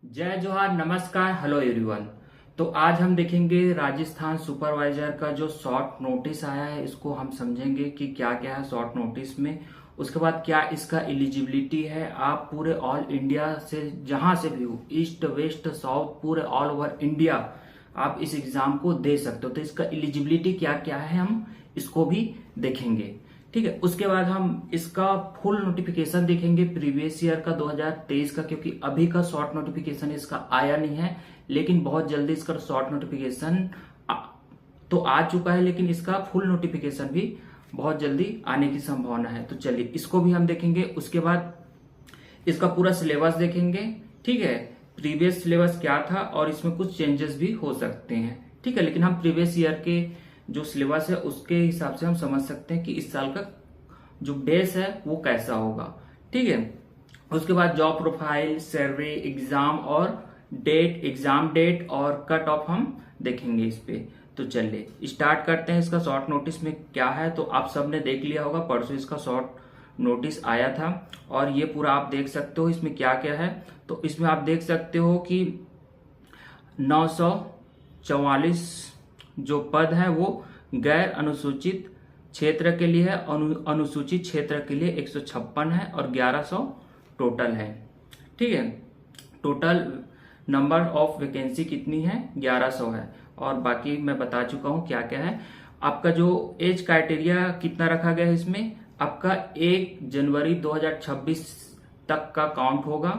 जय जोहार, नमस्कार, हेलो एवरीवन। तो आज हम देखेंगे राजस्थान सुपरवाइजर का जो शॉर्ट नोटिस आया है, इसको हम समझेंगे कि क्या क्या है शॉर्ट नोटिस में। उसके बाद क्या इसका एलिजिबिलिटी है। आप पूरे ऑल इंडिया से जहां से भी हो, ईस्ट वेस्ट साउथ, पूरे ऑल ओवर इंडिया आप इस एग्जाम को दे सकते हो। तो इसका एलिजिबिलिटी क्या क्या है हम इसको भी देखेंगे। ठीक है, उसके बाद हम इसका फुल नोटिफिकेशन देखेंगे प्रीवियस ईयर का 2023 का, क्योंकि अभी का शॉर्ट नोटिफिकेशन इसका आया नहीं है, लेकिन बहुत जल्दी इसका शॉर्ट नोटिफिकेशन तो आ चुका है, लेकिन इसका फुल नोटिफिकेशन भी बहुत जल्दी आने की संभावना है। तो चलिए इसको भी हम देखेंगे। उसके बाद इसका पूरा सिलेबस देखेंगे। ठीक है, प्रीवियस सिलेबस क्या था और इसमें कुछ चेंजेस भी हो सकते हैं। ठीक है, लेकिन हम प्रीवियस ईयर के जो सिलेबस है उसके हिसाब से हम समझ सकते हैं कि इस साल का जो बेस है वो कैसा होगा। ठीक है, उसके बाद जॉब प्रोफाइल, सर्वे, एग्जाम और डेट, एग्जाम डेट और कट ऑफ हम देखेंगे इस पे। तो चलिए स्टार्ट करते हैं। इसका शॉर्ट नोटिस में क्या है तो आप सबने देख लिया होगा, परसों इसका शॉर्ट नोटिस आया था और ये पूरा आप देख सकते हो इसमें क्या क्या है। तो इसमें आप देख सकते हो कि 944 जो पद है वो गैर अनुसूचित क्षेत्र के लिए है, अनुसूचित क्षेत्र के लिए 156 है और 1100 टोटल है। ठीक है, टोटल नंबर ऑफ वैकेंसी कितनी है, 1100 है। और बाकी मैं बता चुका हूं क्या क्या है। आपका जो एज क्राइटेरिया कितना रखा गया है इसमें, आपका 1 जनवरी 2026 तक का काउंट होगा।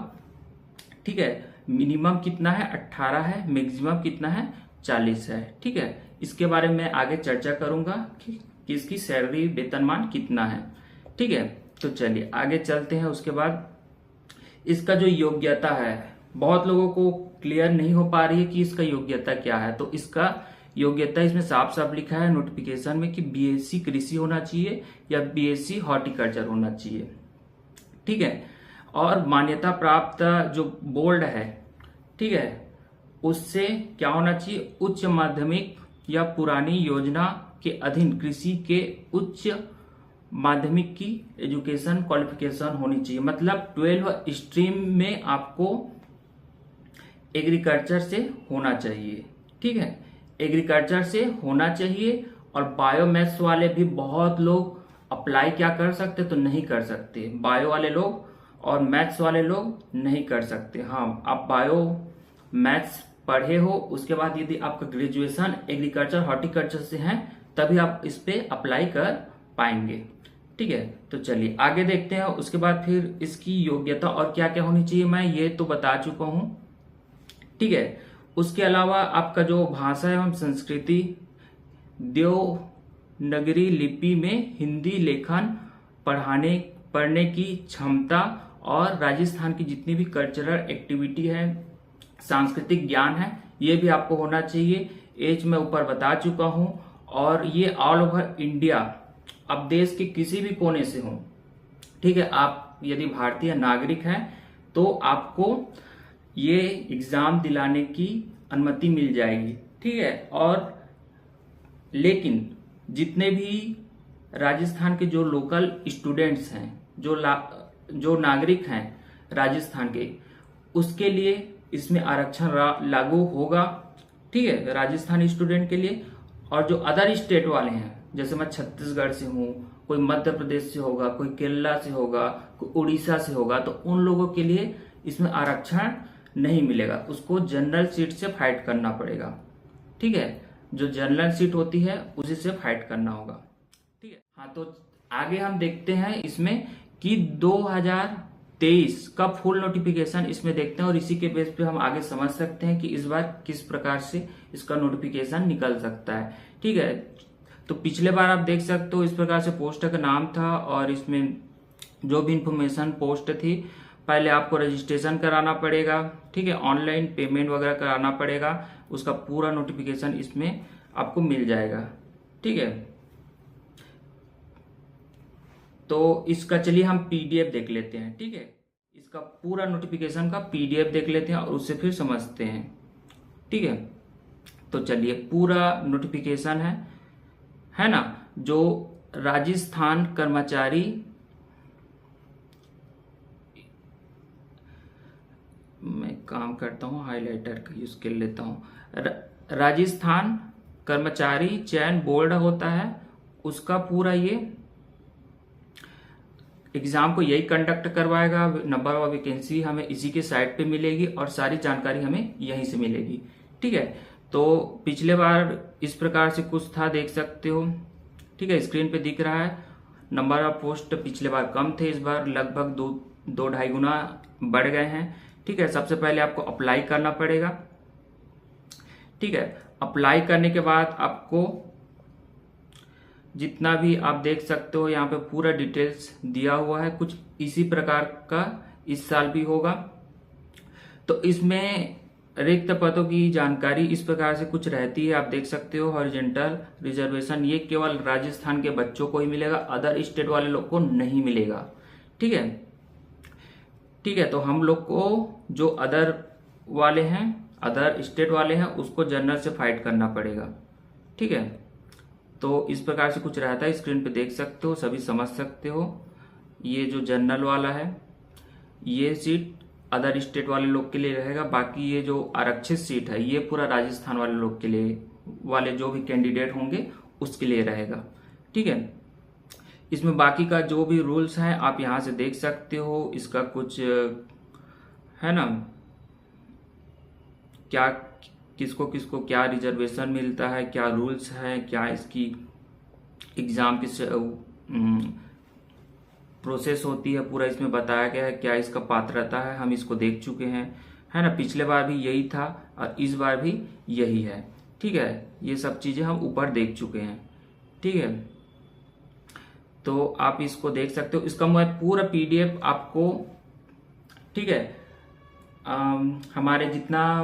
ठीक है, मिनिमम कितना है, 18 है, मैक्सिमम कितना है, 40 है। ठीक है, इसके बारे में आगे चर्चा करूंगा कि इसकी सैलरी वेतनमान कितना है। ठीक है, तो चलिए आगे चलते हैं। उसके बाद इसका जो योग्यता है, बहुत लोगों को क्लियर नहीं हो पा रही है कि इसका योग्यता क्या है। तो इसका योग्यता इसमें साफ साफ लिखा है नोटिफिकेशन में कि बीएससी कृषि होना चाहिए या बीएससी हॉर्टिकल्चर होना चाहिए। ठीक है, और मान्यता प्राप्त जो बोर्ड है, ठीक है, उससे क्या होना चाहिए, उच्च माध्यमिक या पुरानी योजना के अधीन कृषि के उच्च माध्यमिक की एजुकेशन क्वालिफिकेशन होनी चाहिए। मतलब 12 स्ट्रीम में आपको एग्रीकल्चर से होना चाहिए। ठीक है, एग्रीकल्चर से होना चाहिए। और बायोमैथ्स वाले भी बहुत लोग अप्लाई क्या कर सकते, तो नहीं कर सकते। बायो वाले लोग और मैथ्स वाले लोग नहीं कर सकते। हाँ, आप बायो मैथ्स पढ़े हो, उसके बाद यदि आपका ग्रेजुएशन एग्रीकल्चर हॉर्टिकल्चर से है तभी आप इस पे अप्लाई कर पाएंगे। ठीक है, तो चलिए आगे देखते हैं। उसके बाद फिर इसकी योग्यता और क्या क्या होनी चाहिए मैं ये तो बता चुका हूं। ठीक है, उसके अलावा आपका जो भाषा एवं संस्कृति, देवनागरी लिपि में हिंदी लेखन पढ़ने की क्षमता और राजस्थान की जितनी भी कल्चरल एक्टिविटी है, सांस्कृतिक ज्ञान है, ये भी आपको होना चाहिए। एज मैं ऊपर बता चुका हूं। और ये ऑल ओवर इंडिया, अब देश के किसी भी कोने से हो। ठीक है, आप यदि भारतीय नागरिक हैं तो आपको ये एग्जाम दिलाने की अनुमति मिल जाएगी। ठीक है, और लेकिन जितने भी राजस्थान के जो लोकल स्टूडेंट्स हैं, जो नागरिक हैं राजस्थान के, उसके लिए इसमें आरक्षण लागू होगा। ठीक है, राजस्थानी स्टूडेंट के लिए। और जो अदर स्टेट वाले हैं, जैसे मैं छत्तीसगढ़ से हूँ, कोई मध्य प्रदेश से होगा, कोई केरला से होगा, कोई उड़ीसा से होगा, तो उन लोगों के लिए इसमें आरक्षण नहीं मिलेगा। उसको जनरल सीट से फाइट करना पड़ेगा। ठीक है, जो जनरल सीट होती है उसी से फाइट करना होगा। ठीक है, हाँ, तो आगे हम देखते हैं इसमें कि 2023 का फुल नोटिफिकेशन इसमें देखते हैं और इसी के बेस पे हम आगे समझ सकते हैं कि इस बार किस प्रकार से इसका नोटिफिकेशन निकल सकता है। ठीक है, तो पिछले बार आप देख सकते हो इस प्रकार से पोस्ट का नाम था और इसमें जो भी इंफॉर्मेशन पोस्ट थी, पहले आपको रजिस्ट्रेशन कराना पड़ेगा। ठीक है, ऑनलाइन पेमेंट वगैरह कराना पड़ेगा, उसका पूरा नोटिफिकेशन इसमें आपको मिल जाएगा। ठीक है, तो इसका चलिए हम पीडीएफ देख लेते हैं। ठीक है, इसका पूरा नोटिफिकेशन का पीडीएफ देख लेते हैं और उससे फिर समझते हैं। ठीक है, तो चलिए पूरा नोटिफिकेशन है ना, जो राजस्थान कर्मचारी मैं काम करता हूँ, हाइलाइटर का यूज कर लेता हूँ। राजस्थान कर्मचारी चयन बोर्ड होता है, उसका पूरा ये एग्जाम को यही कंडक्ट करवाएगा। नंबर ऑफ वैकेंसी हमें इसी के साइट पे मिलेगी और सारी जानकारी हमें यहीं से मिलेगी। ठीक है, तो पिछले बार इस प्रकार से कुछ था, देख सकते हो। ठीक है, स्क्रीन पे दिख रहा है। नंबर ऑफ पोस्ट पिछले बार कम थे, इस बार लगभग 2-2.5 गुना बढ़ गए हैं। ठीक है, सबसे पहले आपको अप्लाई करना पड़ेगा। ठीक है, अप्लाई करने के बाद आपको जितना भी आप देख सकते हो यहाँ पे पूरा डिटेल्स दिया हुआ है, कुछ इसी प्रकार का इस साल भी होगा। तो इसमें रिक्त पदों की जानकारी इस प्रकार से कुछ रहती है, आप देख सकते हो। हॉरिजॉन्टल रिजर्वेशन ये केवल राजस्थान के बच्चों को ही मिलेगा, अदर स्टेट वाले लोग को नहीं मिलेगा। ठीक है, ठीक है, तो हम लोग को जो अदर वाले हैं, अदर स्टेट वाले हैं, उसको जनरल से फाइट करना पड़ेगा। ठीक है, तो इस प्रकार से कुछ रहता है, स्क्रीन पे देख सकते हो, सभी समझ सकते हो। ये जो जनरल वाला है, ये सीट अदर स्टेट वाले लोग के लिए रहेगा। बाकी ये जो आरक्षित सीट है, ये पूरा राजस्थान वाले लोग के लिए, वाले जो भी कैंडिडेट होंगे उसके लिए रहेगा। ठीक है, इसमें बाकी का जो भी रूल्स हैं आप यहां से देख सकते हो। इसका कुछ है ना, क्या किसको किसको क्या रिजर्वेशन मिलता है, क्या रूल्स है, क्या इसकी एग्जाम की प्रोसेस होती है, पूरा इसमें बताया गया है। क्या इसका पात्रता है, हम इसको देख चुके हैं, है ना। पिछले बार भी यही था और इस बार भी यही है। ठीक है, ये सब चीजें हम ऊपर देख चुके हैं। ठीक है, तो आप इसको देख सकते हो। इसका मैं पूरा PDF आपको, ठीक है, हमारे जितना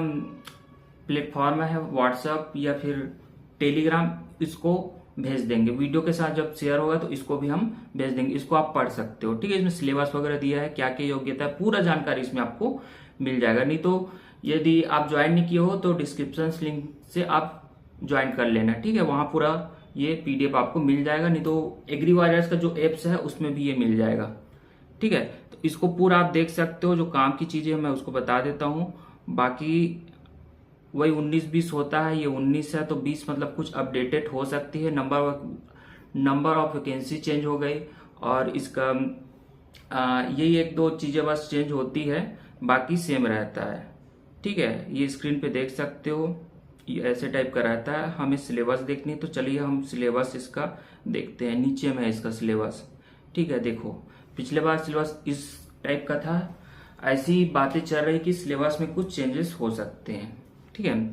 प्लेटफॉर्म है व्हाट्सएप या फिर टेलीग्राम, इसको भेज देंगे। वीडियो के साथ जब शेयर होगा तो इसको भी हम भेज देंगे, इसको आप पढ़ सकते हो। ठीक है, इसमें सिलेबस वगैरह दिया है, क्या क्या योग्यता है, पूरा जानकारी इसमें आपको मिल जाएगा। नहीं तो यदि आप ज्वाइन नहीं किए हो तो डिस्क्रिप्शन लिंक से आप ज्वाइन कर लेना। ठीक है, वहां पूरा ये PDF आपको मिल जाएगा। नहीं तो एग्री वॉरियर्स का जो एप्स है उसमें भी ये मिल जाएगा। ठीक है, तो इसको पूरा आप देख सकते हो। जो काम की चीजें मैं उसको बता देता हूँ। बाकी वही 19-20 होता है, ये 19 है, तो 20 मतलब कुछ अपडेटेड हो सकती है। नंबर ऑफ वैकेंसी चेंज हो गई और इसका यही 1-2 चीजें बस चेंज होती है, बाकी सेम रहता है। ठीक है, ये स्क्रीन पे देख सकते हो, ये ऐसे टाइप का रहता है। हमें सिलेबस देखनी है, तो चलिए हम सिलेबस इसका देखते हैं। नीचे में है इसका सिलेबस। ठीक है, देखो पिछले बार सिलेबस इस टाइप का था, ऐसी बातें चल रही कि सिलेबस में कुछ चेंजेस हो सकते हैं। ठीक है,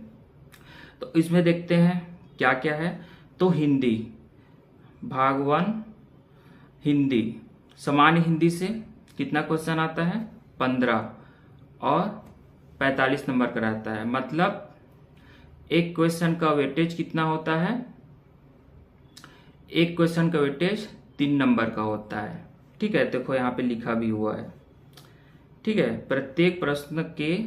तो इसमें देखते हैं क्या क्या है। तो हिंदी भाग 1 हिंदी, सामान्य हिंदी से कितना क्वेश्चन आता है, 15 और 45 नंबर का रहता है। मतलब एक क्वेश्चन का वेटेज कितना होता है, एक क्वेश्चन का वेटेज 3 नंबर का होता है। ठीक है, देखो यहाँ पे लिखा भी हुआ है। ठीक है, प्रत्येक प्रश्न के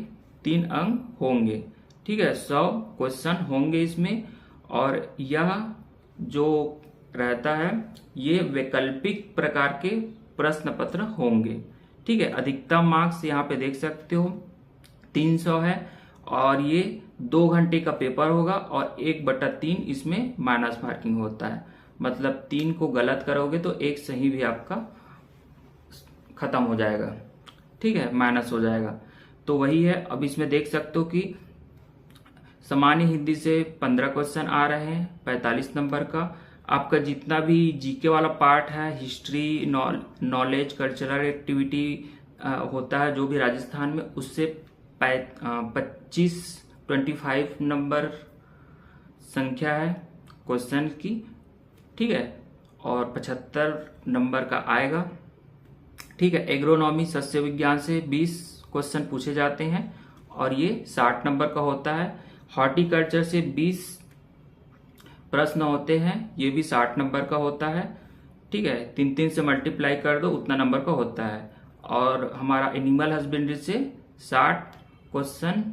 3 अंक होंगे। ठीक है, 100 क्वेश्चन होंगे इसमें। और यह जो रहता है ये वैकल्पिक प्रकार के प्रश्न पत्र होंगे। ठीक है, अधिकतम मार्क्स यहाँ पे देख सकते हो 300 है और ये 2 घंटे का पेपर होगा और 1/3 इसमें माइनस मार्किंग होता है। मतलब 3 को गलत करोगे तो 1 सही भी आपका खत्म हो जाएगा। ठीक है, माइनस हो जाएगा। तो वही है। अब इसमें देख सकते हो कि सामान्य हिंदी से 15 क्वेश्चन आ रहे हैं 45 नंबर का। आपका जितना भी जीके वाला पार्ट है, हिस्ट्री, नॉलेज, कल्चरल एक्टिविटी होता है जो भी राजस्थान में, उससे 25 नंबर संख्या है क्वेश्चन की। ठीक है, और 75 नंबर का आएगा। ठीक है, एग्रोनॉमी सस्य विज्ञान से 20 क्वेश्चन पूछे जाते हैं और ये 60 नंबर का होता है। हॉर्टिकल्चर से 20 प्रश्न होते हैं, ये भी 60 नंबर का होता है। ठीक है, 3 से मल्टीप्लाई कर दो, उतना नंबर का होता है। और हमारा एनिमल हस्बेंड्री से 60 क्वेश्चन,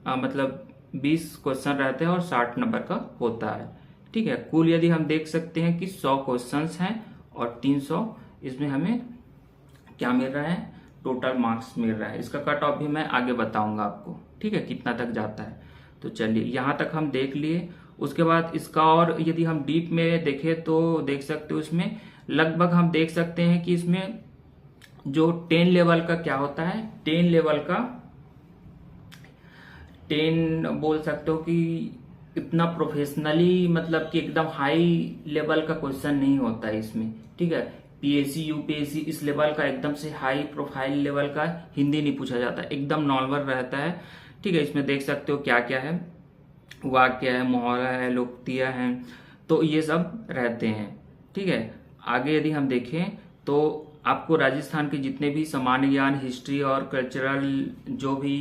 मतलब 20 क्वेश्चन रहते हैं और 60 नंबर का होता है। ठीक है, कुल यदि हम देख सकते हैं कि 100 क्वेश्चंस हैं और 300 इसमें हमें क्या मिल रहा है, टोटल मार्क्स मिल रहा है। इसका कट ऑफ भी मैं आगे बताऊंगा आपको, ठीक है, कितना तक जाता है। तो चलिए यहाँ तक हम देख लिए। उसके बाद इसका और यदि हम डीप में देखें तो देख सकते हो इसमें लगभग हम देख सकते हैं कि इसमें जो 10 लेवल का क्या होता है, 10 लेवल का 10 बोल सकते हो कि इतना प्रोफेशनली मतलब कि एकदम हाई लेवल का क्वेश्चन नहीं होता है इसमें, ठीक है। पीएससी यूपीएससी इस लेवल का एकदम से हाई प्रोफाइल लेवल का हिंदी नहीं पूछा जाता, एकदम नॉर्मल रहता है, ठीक है। इसमें देख सकते हो क्या क्या है, वाक्य है, मुहावरा है, लोकोक्तियां हैं, तो ये सब रहते हैं, ठीक है। आगे यदि हम देखें तो आपको राजस्थान के जितने भी सामान्य ज्ञान, हिस्ट्री और कल्चरल जो भी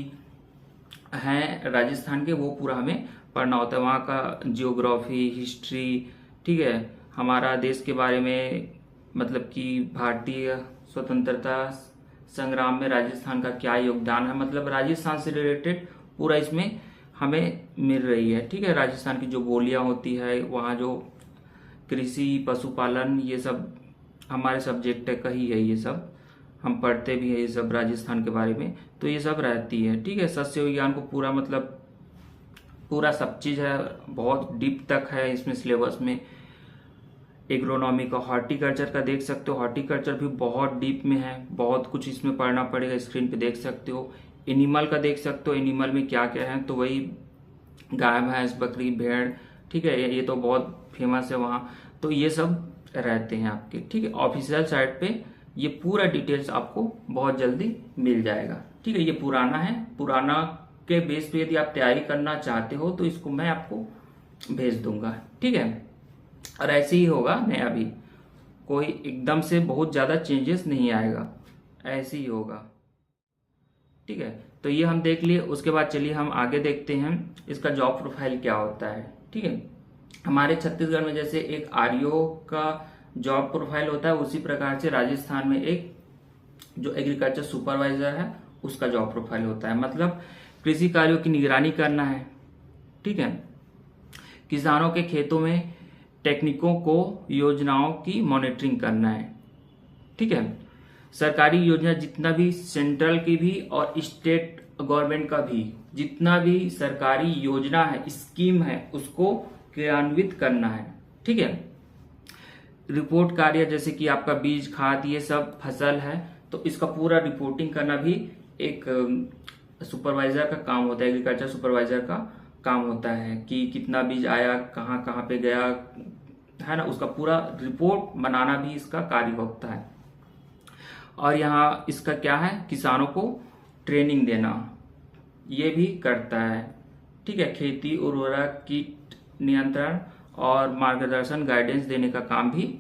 हैं राजस्थान के, वो पूरा हमें पढ़ना होता है। वहाँ का जियोग्राफी, हिस्ट्री, ठीक है, हमारा देश के बारे में, मतलब कि भारतीय स्वतंत्रता संग्राम में राजस्थान का क्या योगदान है, मतलब राजस्थान से रिलेटेड पूरा इसमें हमें मिल रही है, ठीक है। राजस्थान की जो बोलियां होती है, वहाँ जो कृषि, पशुपालन, ये सब हमारे सब्जेक्ट का ही है, ये सब हम पढ़ते भी है ये सब राजस्थान के बारे में, तो ये सब रहती है, ठीक है। सस्य विज्ञान को पूरा मतलब पूरा सब चीज है, बहुत डीप तक है इसमें सिलेबस में। एग्रोनॉमी का, हॉर्टिकल्चर का देख सकते हो, हॉर्टिकल्चर भी बहुत डीप में है, बहुत कुछ इसमें पढ़ना पड़ेगा, स्क्रीन पे देख सकते हो। एनिमल का देख सकते हो, एनिमल में क्या क्या है, तो वही गाय, भैंस, बकरी, भेड़, ठीक है, ये तो बहुत फेमस है वहाँ, तो ये सब रहते हैं आपके, ठीक है। ऑफिशियल साइट पे ये पूरा डिटेल्स आपको बहुत जल्दी मिल जाएगा, ठीक है। ये पुराना है, पुराना के बेस पे यदि आप तैयारी करना चाहते हो तो इसको मैं आपको भेज दूंगा, ठीक है। और ऐसे ही होगा नया भी, कोई एकदम से बहुत ज्यादा चेंजेस नहीं आएगा, ऐसे ही होगा, ठीक है। तो ये हम देख लिए। उसके बाद चलिए हम आगे देखते हैं इसका जॉब प्रोफाइल क्या होता है, ठीक है। हमारे छत्तीसगढ़ में जैसे एक आरईओ का जॉब प्रोफाइल होता है, उसी प्रकार से राजस्थान में एक जो एग्रीकल्चर सुपरवाइजर है उसका जॉब प्रोफाइल होता है, मतलब कृषि कार्यों की निगरानी करना है, ठीक है। किसानों के खेतों में टेक्निकों को, योजनाओं की मॉनिटरिंग करना है, ठीक है। सरकारी योजना जितना भी सेंट्रल की भी और स्टेट गवर्नमेंट का भी जितना भी सरकारी योजना है, स्कीम है, उसको क्रियान्वित करना है, ठीक है। रिपोर्ट कार्य जैसे कि आपका बीज, खाद, ये सब फसल है, तो इसका पूरा रिपोर्टिंग करना भी एक सुपरवाइजर का काम होता है, एग्रीकल्चर सुपरवाइजर का काम होता है कि कितना बीज आया, कहाँ कहाँ पे गया, है ना, उसका पूरा रिपोर्ट बनाना भी इसका कार्य होता है। और यहाँ इसका क्या है, किसानों को ट्रेनिंग देना, ये भी करता है, ठीक है। खेती, उर्वरक, कीट नियंत्रण और मार्गदर्शन, गाइडेंस देने का काम भी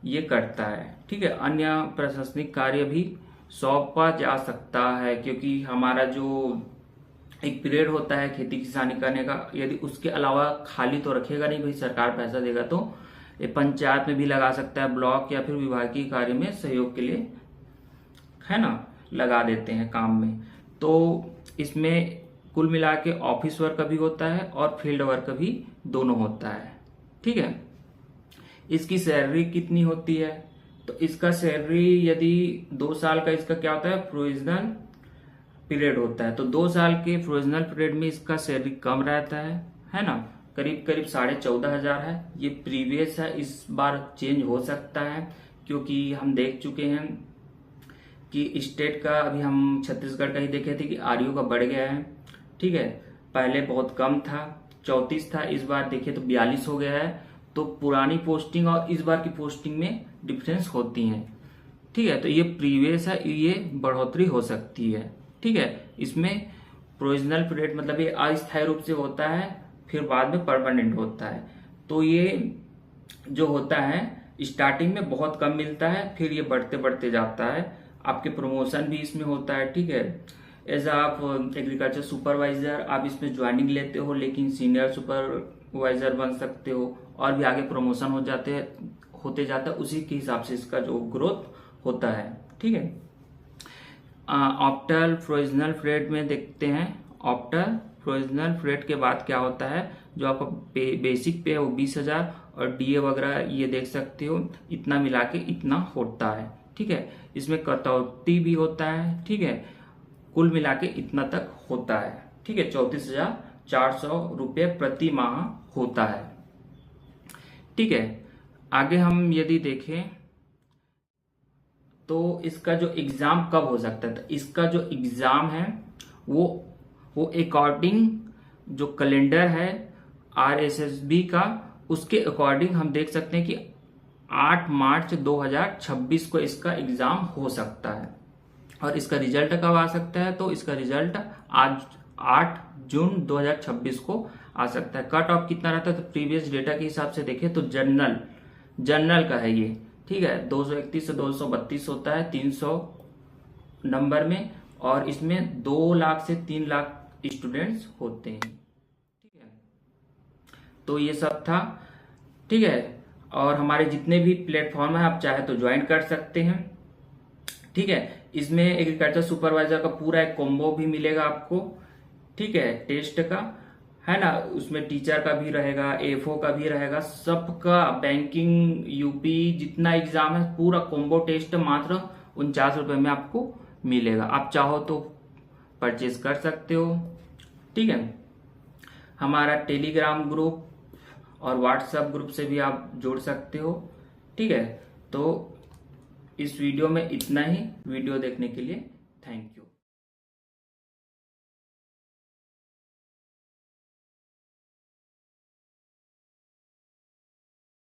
ये करता है, ठीक है। अन्य प्रशासनिक कार्य भी सौंपा जा सकता है, क्योंकि हमारा जो एक पीरियड होता है खेती किसानी करने का, यदि उसके अलावा खाली तो रखेगा नहीं भाई, सरकार पैसा देगा तो ये पंचायत में भी लगा सकता है, ब्लॉक या फिर विभागीय कार्य में सहयोग के लिए, है ना, लगा देते हैं काम में। तो इसमें कुल मिला के ऑफिस वर्क भी होता है और फील्ड वर्क भी दोनों होता है, ठीक है। इसकी सैलरी कितनी होती है, तो इसका सैलरी यदि 2 साल का इसका क्या होता है, प्रोविजनल पीरियड होता है, तो 2 साल के प्रोविजनल पीरियड में इसका सैलरी कम रहता है ना, करीब करीब 14,500 है। ये प्रीवियस है, इस बार चेंज हो सकता है, क्योंकि हम देख चुके हैं कि स्टेट का, अभी हम छत्तीसगढ़ का ही देखे थे कि आरईओ का बढ़ गया है, ठीक है। पहले बहुत कम था, 34 था, इस बार देखिए तो 42 हो गया है। तो पुरानी पोस्टिंग और इस बार की पोस्टिंग में डिफरेंस होती है, ठीक है। तो ये प्रीवियस है, ये बढ़ोतरी हो सकती है, ठीक है। इसमें प्रोविजनल पीरियड मतलब ये अस्थायी रूप से होता है, फिर बाद में परमानेंट होता है। तो ये जो होता है स्टार्टिंग में बहुत कम मिलता है, फिर ये बढ़ते बढ़ते जाता है, आपके प्रमोशन भी इसमें होता है, ठीक है। एज आप एग्रीकल्चर सुपरवाइजर आप इसमें ज्वाइनिंग लेते हो, लेकिन सीनियर सुपरवाइजर बन सकते हो और भी आगे प्रमोशन होते जाता है, उसी के हिसाब से इसका जो ग्रोथ होता है, ठीक है। आफ्टर प्रोविजनल पीरियड में देखते हैं, आफ्टर प्रोविजनल पीरियड के बाद क्या होता है, जो आपका बेसिक पे है वो 20,000 और डीए वगैरह ये देख सकते हो, इतना मिला के इतना होता है, ठीक है, इसमें कटौती भी होता है, ठीक है, कुल मिला के इतना तक होता है, ठीक है, 34,400 रुपये प्रति माह होता है, ठीक है। आगे हम यदि देखें तो इसका जो एग्जाम कब हो सकता है, तो इसका जो एग्जाम है वो अकॉर्डिंग जो कैलेंडर है RSSB का, उसके अकॉर्डिंग हम देख सकते हैं कि 8 मार्च 2026 को इसका एग्जाम हो सकता है। और इसका रिजल्ट कब आ सकता है, तो इसका रिजल्ट आज 8 जून 2026 को आ सकता है। कट ऑफ कितना रहता है, तो प्रीवियस डेटा के हिसाब से देखें तो जनरल का है ये, ठीक है, 231 से 232 होता है 300 नंबर में, और इसमें 2 लाख से 3 लाख स्टूडेंट्स होते हैं, ठीक है। तो ये सब था, ठीक है। और हमारे जितने भी प्लेटफॉर्म है आप चाहे तो ज्वाइन कर सकते हैं, ठीक है। इसमें एग्रीकल्चर सुपरवाइजर का पूरा एक कॉम्बो भी मिलेगा आपको, ठीक है, टेस्ट का, है ना, उसमें टीचर का भी रहेगा, AFO का भी रहेगा, सबका, बैंकिंग, यूपी जितना एग्जाम है पूरा कॉम्बो टेस्ट मात्र 49 रुपए में आपको मिलेगा। आप चाहो तो परचेज कर सकते हो, ठीक है। हमारा टेलीग्राम ग्रुप और व्हाट्सएप ग्रुप से भी आप जुड़ सकते हो, ठीक है। तो इस वीडियो में इतना ही। वीडियो देखने के लिए थैंक यू।